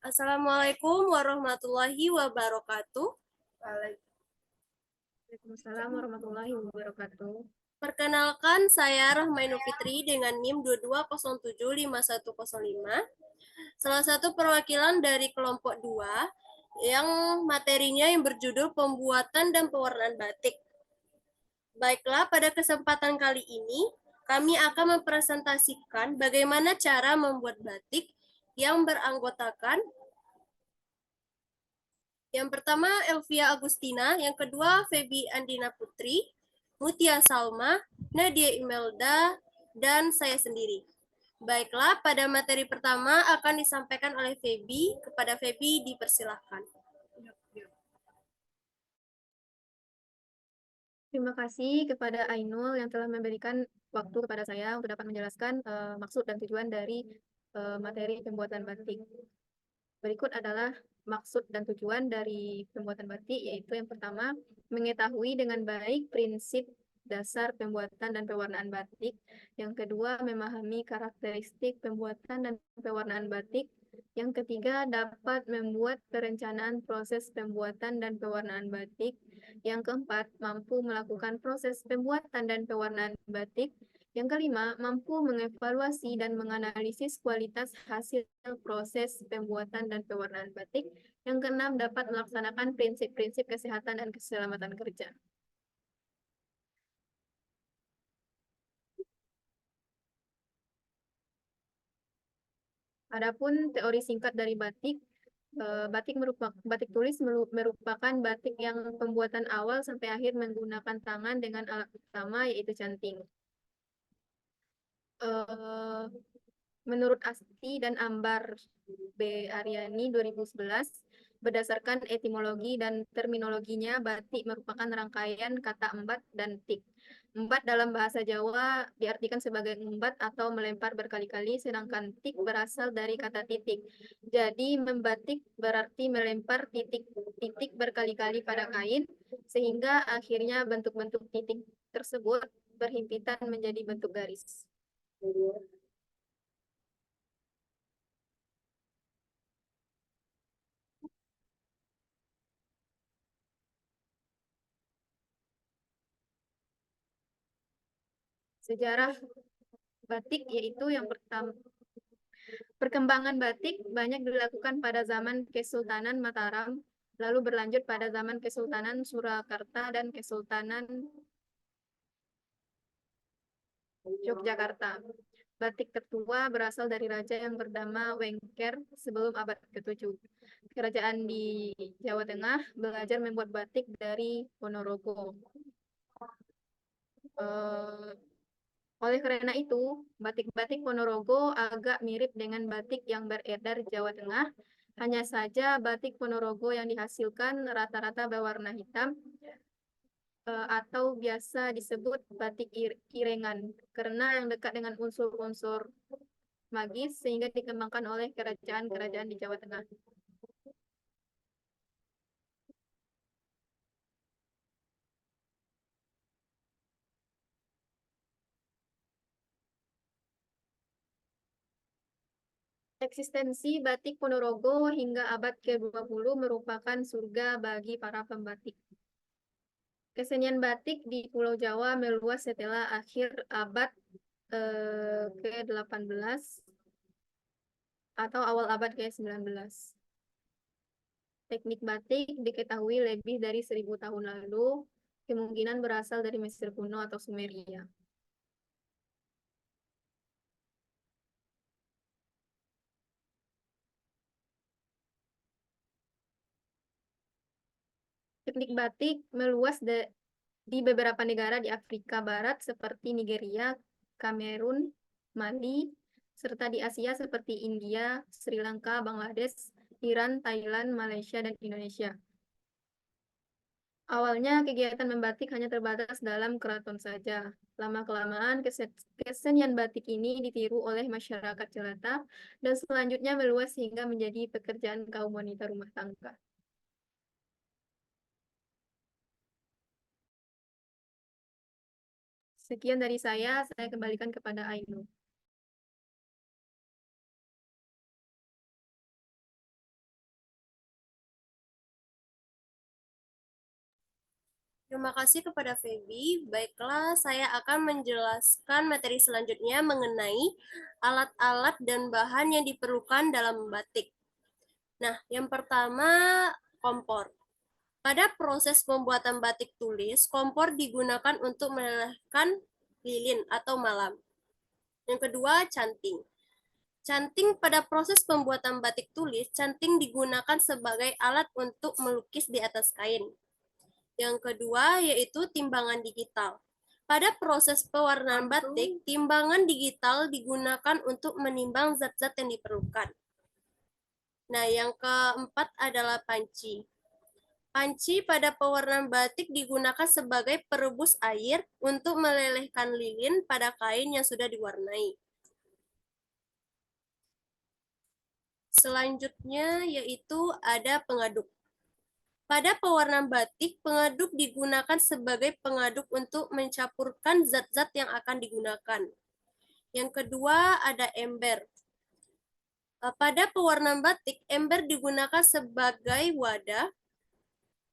Assalamualaikum warahmatullahi wabarakatuh. Waalaikumsalam warahmatullahi wabarakatuh. Perkenalkan, saya Rahmainu Fitri dengan NIM 22075105. Salah satu perwakilan dari kelompok 2 yang materinya yang berjudul pembuatan dan pewarnaan batik. Baiklah, pada kesempatan kali ini kami akan mempresentasikan bagaimana cara membuat batik yang beranggotakan yang pertama Elvia Agustina, yang kedua Feby Andina Putri, Mutia Salma, Nadia Imelda, dan saya sendiri. Baiklah, pada materi pertama akan disampaikan oleh Feby. Kepada Feby dipersilahkan. Terima kasih kepada Ainul yang telah memberikan waktu kepada saya untuk dapat menjelaskan maksud dan tujuan dari materi pembuatan batik. Berikut adalah maksud dan tujuan dari pembuatan batik, yaitu yang pertama, mengetahui dengan baik prinsip dasar pembuatan dan pewarnaan batik. Yang kedua, memahami karakteristik pembuatan dan pewarnaan batik. Yang ketiga, dapat membuat perencanaan proses pembuatan dan pewarnaan batik. Yang keempat, mampu melakukan proses pembuatan dan pewarnaan batik. Yang kelima, mampu mengevaluasi dan menganalisis kualitas hasil proses pembuatan dan pewarnaan batik. Yang keenam, dapat melaksanakan prinsip-prinsip kesehatan dan keselamatan kerja. Adapun teori singkat dari batik, batik tulis merupakan batik yang pembuatan awal sampai akhir menggunakan tangan dengan alat utama yaitu canting. Eh, Menurut Asti dan Ambar B. Aryani 2011, berdasarkan etimologi dan terminologinya, batik merupakan rangkaian kata embat dan tik. Embat dalam bahasa Jawa diartikan sebagai embat atau melempar berkali-kali, sedangkan tik berasal dari kata titik. Jadi membatik berarti melempar titik-titik berkali-kali pada kain, sehingga akhirnya bentuk-bentuk titik tersebut berhimpitan menjadi bentuk garis. Sejarah batik yaitu yang pertama, perkembangan batik banyak dilakukan pada zaman Kesultanan Mataram, lalu berlanjut pada zaman Kesultanan Surakarta dan Kesultanan Yogyakarta. Batik tertua berasal dari raja yang bernama Wengker sebelum abad ke-7. Kerajaan di Jawa Tengah belajar membuat batik dari Ponorogo. Eh, Oleh karena itu, batik-batik Ponorogo agak mirip dengan batik yang beredar di Jawa Tengah. Hanya saja batik Ponorogo yang dihasilkan rata-rata berwarna hitam atau biasa disebut batik irengan karena yang dekat dengan unsur-unsur magis sehingga dikembangkan oleh kerajaan-kerajaan di Jawa Tengah. Eksistensi batik Ponorogo hingga abad ke-20 merupakan surga bagi para pembatik. Kesenian batik di Pulau Jawa meluas setelah akhir abad ke-18 atau awal abad ke-19. Teknik batik diketahui lebih dari 1000 tahun lalu, kemungkinan berasal dari Mesir kuno atau Sumeria. Teknik batik meluas di beberapa negara di Afrika Barat seperti Nigeria, Kamerun, Mali, serta di Asia seperti India, Sri Lanka, Bangladesh, Iran, Thailand, Malaysia, dan Indonesia. Awalnya kegiatan membatik hanya terbatas dalam keraton saja. Lama-kelamaan kesenian batik ini ditiru oleh masyarakat jelata dan selanjutnya meluas hingga menjadi pekerjaan kaum wanita rumah tangga. Sekian dari saya kembalikan kepada Ainul. Terima kasih kepada Feby. Baiklah, saya akan menjelaskan materi selanjutnya mengenai alat-alat dan bahan yang diperlukan dalam membatik. Nah, yang pertama, kompor. Pada proses pembuatan batik tulis, kompor digunakan untuk melelehkan lilin atau malam. Yang kedua, canting. Canting pada proses pembuatan batik tulis, canting digunakan sebagai alat untuk melukis di atas kain. Yang kedua yaitu timbangan digital. Pada proses pewarnaan batik, timbangan digital digunakan untuk menimbang zat-zat yang diperlukan. Nah, yang keempat adalah panci. Panci pada pewarnaan batik digunakan sebagai perebus air untuk melelehkan lilin pada kain yang sudah diwarnai. Selanjutnya yaitu ada pengaduk. Pada pewarnaan batik, pengaduk digunakan sebagai pengaduk untuk mencampurkan zat-zat yang akan digunakan. Yang kedua ada ember. Pada pewarnaan batik, ember digunakan sebagai wadah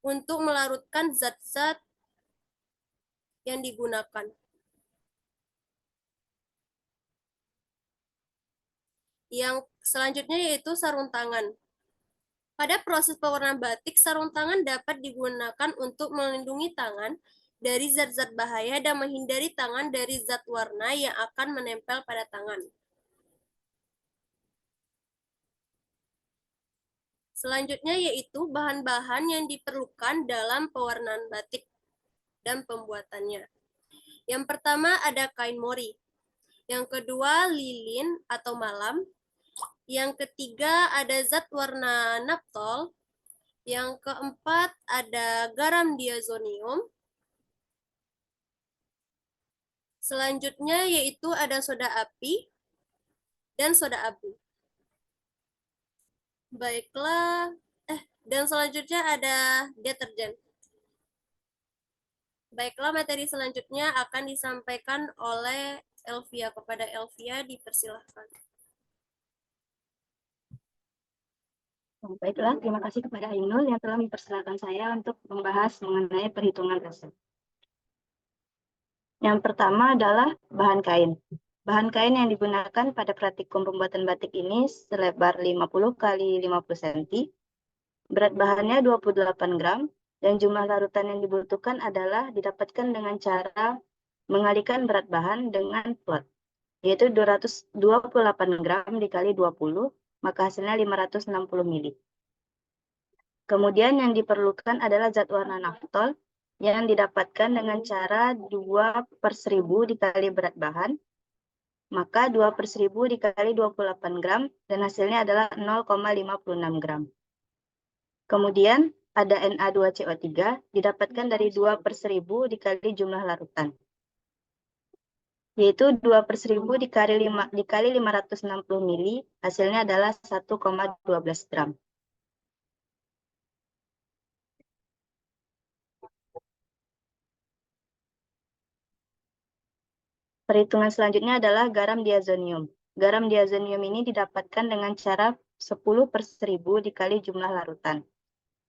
untuk melarutkan zat-zat yang digunakan. Yang selanjutnya yaitu sarung tangan. Pada proses pewarnaan batik, sarung tangan dapat digunakan untuk melindungi tangan dari zat-zat bahaya dan menghindari tangan dari zat warna yang akan menempel pada tangan. Selanjutnya yaitu bahan-bahan yang diperlukan dalam pewarnaan batik dan pembuatannya. Yang pertama ada kain mori. Yang kedua lilin atau malam. Yang ketiga ada zat warna naphthol. Yang keempat ada garam diazonium. Selanjutnya yaitu ada soda api dan soda abu. Baiklah, dan selanjutnya ada deterjen. Baiklah, materi selanjutnya akan disampaikan oleh Elvia. Kepada Elvia, dipersilahkan. Baiklah, terima kasih kepada Ainul yang telah mempersilahkan saya untuk membahas mengenai perhitungan resep. Yang pertama adalah bahan kain. Bahan kain yang digunakan pada praktikum pembuatan batik ini selebar 50 kali 50 cm, berat bahannya 28 gram, dan jumlah larutan yang dibutuhkan adalah didapatkan dengan cara mengalihkan berat bahan dengan plot, yaitu 228 gram dikali 20, maka hasilnya 560 ml. Kemudian yang diperlukan adalah zat warna naphthol yang didapatkan dengan cara 2/1000 dikali berat bahan, maka 2/1000 dikali 28 gram, dan hasilnya adalah 0,56 gram. Kemudian ada Na2CO3 didapatkan dari 2/1000 dikali jumlah larutan, yaitu 2/1000 dikali 560 ml, hasilnya adalah 1,12 gram. Perhitungan selanjutnya adalah garam diazonium. Garam diazonium ini didapatkan dengan cara 10/1000 dikali jumlah larutan,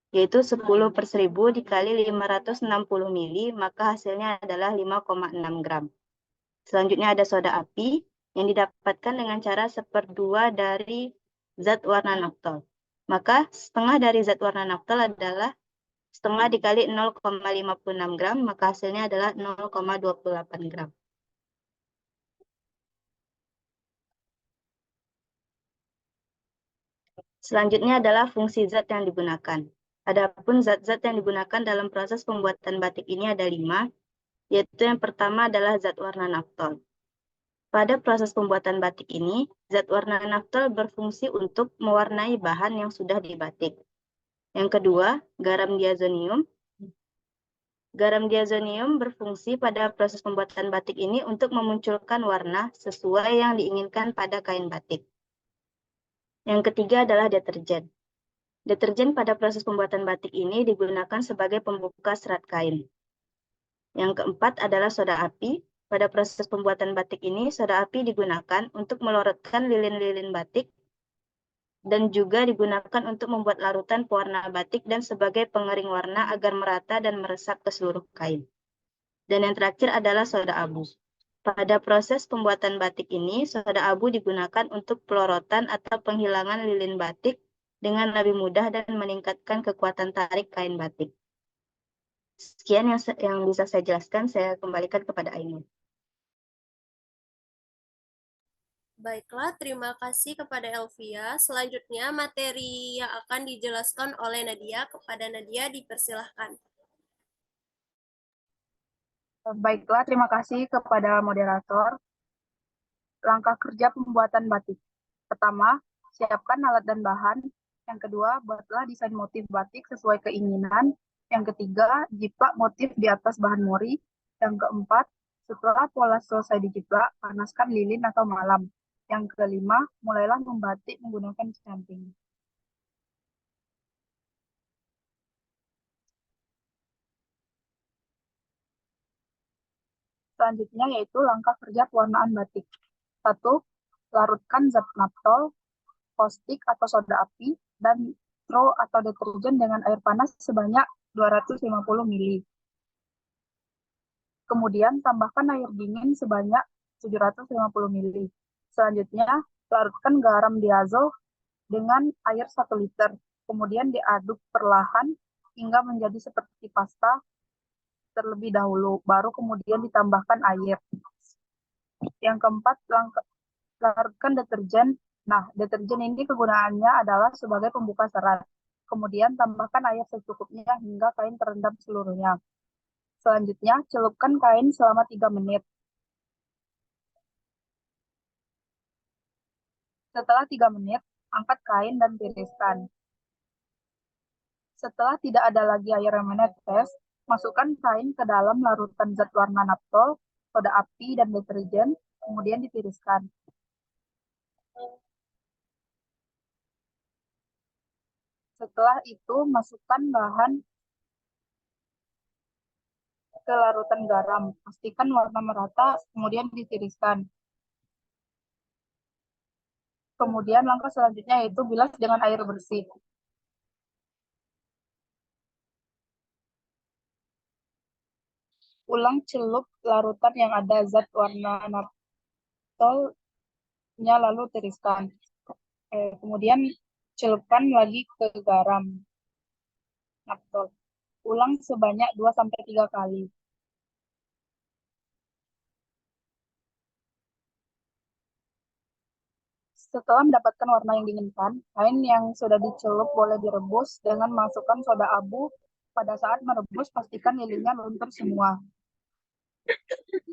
yaitu 10/1000 dikali 560 ml, maka hasilnya adalah 5,6 gram. Selanjutnya ada soda api yang didapatkan dengan cara 1/2 dari zat warna naphthol. Maka setengah dari zat warna naphthol adalah setengah dikali 0,56 gram, maka hasilnya adalah 0,28 gram. Selanjutnya adalah fungsi zat yang digunakan. Adapun zat-zat yang digunakan dalam proses pembuatan batik ini ada 5, yaitu yang pertama adalah zat warna naphthol. Pada proses pembuatan batik ini, zat warna naphthol berfungsi untuk mewarnai bahan yang sudah dibatik. Yang kedua, garam diazonium. Garam diazonium berfungsi pada proses pembuatan batik ini untuk memunculkan warna sesuai yang diinginkan pada kain batik. Yang ketiga adalah deterjen. Deterjen pada proses pembuatan batik ini digunakan sebagai pembuka serat kain. Yang keempat adalah soda api. Pada proses pembuatan batik ini, soda api digunakan untuk melorotkan lilin-lilin batik dan juga digunakan untuk membuat larutan pewarna batik dan sebagai pengering warna agar merata dan meresap ke seluruh kain. Dan yang terakhir adalah soda abu. Pada proses pembuatan batik ini, soda abu digunakan untuk pelorotan atau penghilangan lilin batik dengan lebih mudah dan meningkatkan kekuatan tarik kain batik. Sekian yang bisa saya jelaskan, saya kembalikan kepada Ainul. Baiklah, terima kasih kepada Elvia. Selanjutnya, materi yang akan dijelaskan oleh Nadia. Kepada Nadia, dipersilahkan. Baiklah, terima kasih kepada moderator. Langkah kerja pembuatan batik. Pertama, siapkan alat dan bahan. Yang kedua, buatlah desain motif batik sesuai keinginan. Yang ketiga, jiplak motif di atas bahan mori. Yang keempat, setelah pola selesai dijiplak, panaskan lilin atau malam. Yang kelima, mulailah membatik menggunakan stamping. Selanjutnya yaitu langkah kerja pewarnaan batik. 1. Larutkan zat naptol, caustic atau soda api, dan nitro atau deterjen dengan air panas sebanyak 250 ml. Kemudian tambahkan air dingin sebanyak 750 ml. Selanjutnya, larutkan garam diazo dengan air 1 liter. Kemudian diaduk perlahan hingga menjadi seperti pasta terlebih dahulu, baru kemudian ditambahkan air. Yang keempat, larutkan deterjen. Nah, deterjen ini kegunaannya adalah sebagai pembuka serat. Kemudian tambahkan air secukupnya hingga kain terendam seluruhnya. Selanjutnya, celupkan kain selama 3 menit. Setelah 3 menit, angkat kain dan tiriskan. Setelah tidak ada lagi air yang menetes, masukkan kain ke dalam larutan zat warna naptol, soda api, dan deterjen, kemudian ditiriskan. Setelah itu, masukkan bahan ke larutan garam. Pastikan warna merata, kemudian ditiriskan. Kemudian langkah selanjutnya yaitu bilas dengan air bersih. Ulang celup larutan yang ada zat warna naptolnya lalu tiriskan. Kemudian celupkan lagi ke garam naptol. Ulang sebanyak 2-3 kali. Setelah mendapatkan warna yang diinginkan, kain yang sudah dicelup boleh direbus dengan masukkan soda abu. Pada saat merebus, pastikan lilinnya luntur semua.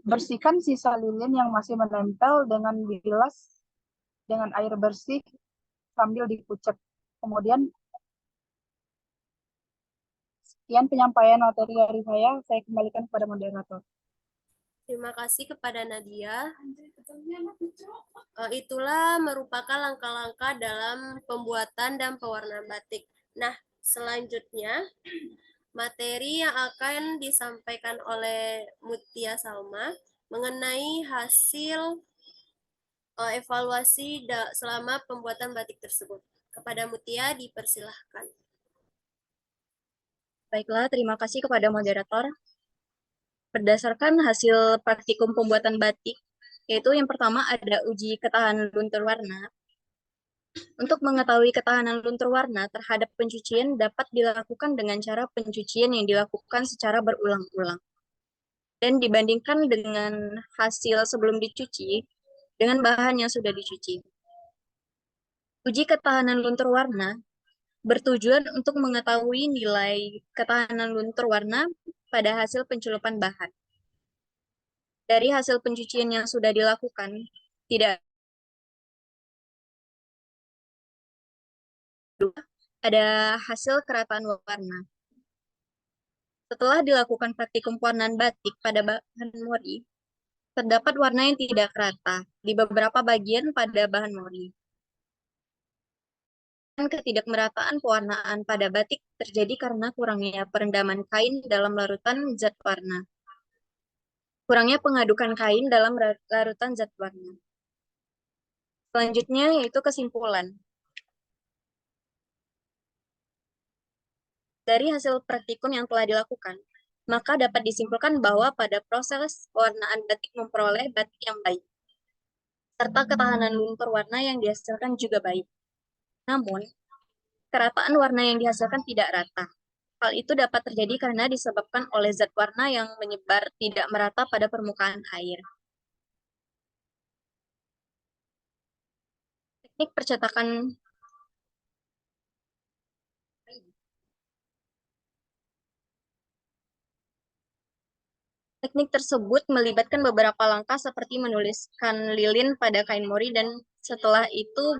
Bersihkan sisa lilin yang masih menempel dengan bilas dengan air bersih sambil dikucek. Kemudian, sekian penyampaian materi dari saya kembalikan kepada moderator. Terima kasih kepada Nadia. Itulah merupakan langkah-langkah dalam pembuatan dan pewarnaan batik. Nah, selanjutnya materi yang akan disampaikan oleh Mutia Salma mengenai hasil evaluasi selama pembuatan batik tersebut. Kepada Mutia dipersilahkan. Baiklah, terima kasih kepada moderator. Berdasarkan hasil praktikum pembuatan batik, yaitu yang pertama ada uji ketahanan luntur warna. Untuk mengetahui ketahanan luntur warna terhadap pencucian dapat dilakukan dengan cara pencucian yang dilakukan secara berulang-ulang. Dan dibandingkan dengan hasil sebelum dicuci, dengan bahan yang sudah dicuci. Uji ketahanan luntur warna bertujuan untuk mengetahui nilai ketahanan luntur warna pada hasil pencelupan bahan. Dari hasil pencucian yang sudah dilakukan, tidak ada hasil kerataan warna. Setelah dilakukan praktikum pewarnaan batik pada bahan mori, terdapat warna yang tidak rata di beberapa bagian pada bahan mori. Ketidakmerataan pewarnaan pada batik terjadi karena kurangnya perendaman kain dalam larutan zat warna. Kurangnya pengadukan kain dalam larutan zat warna. Selanjutnya yaitu kesimpulan. Dari hasil praktikum yang telah dilakukan, maka dapat disimpulkan bahwa pada proses pewarnaan batik memperoleh batik yang baik, serta ketahanan luntur warna yang dihasilkan juga baik. Namun, kerataan warna yang dihasilkan tidak rata. Hal itu dapat terjadi karena disebabkan oleh zat warna yang menyebar tidak merata pada permukaan air. Teknik percetakan Teknik tersebut melibatkan beberapa langkah seperti menuliskan lilin pada kain mori dan setelah itu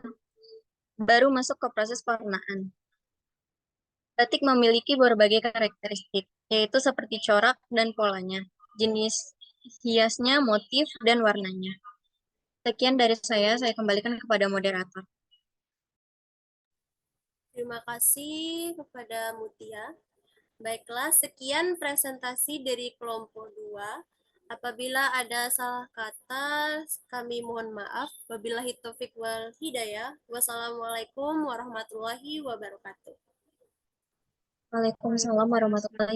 baru masuk ke proses pewarnaan. Batik memiliki berbagai karakteristik, yaitu seperti corak dan polanya, jenis hiasnya, motif, dan warnanya. Sekian dari saya kembalikan kepada moderator. Terima kasih kepada Mutia. Baiklah, sekian presentasi dari kelompok 2. Apabila ada salah kata, kami mohon maaf. Wabillahi taufik wal hidayah. Wassalamualaikum warahmatullahi wabarakatuh. Waalaikumsalam warahmatullahi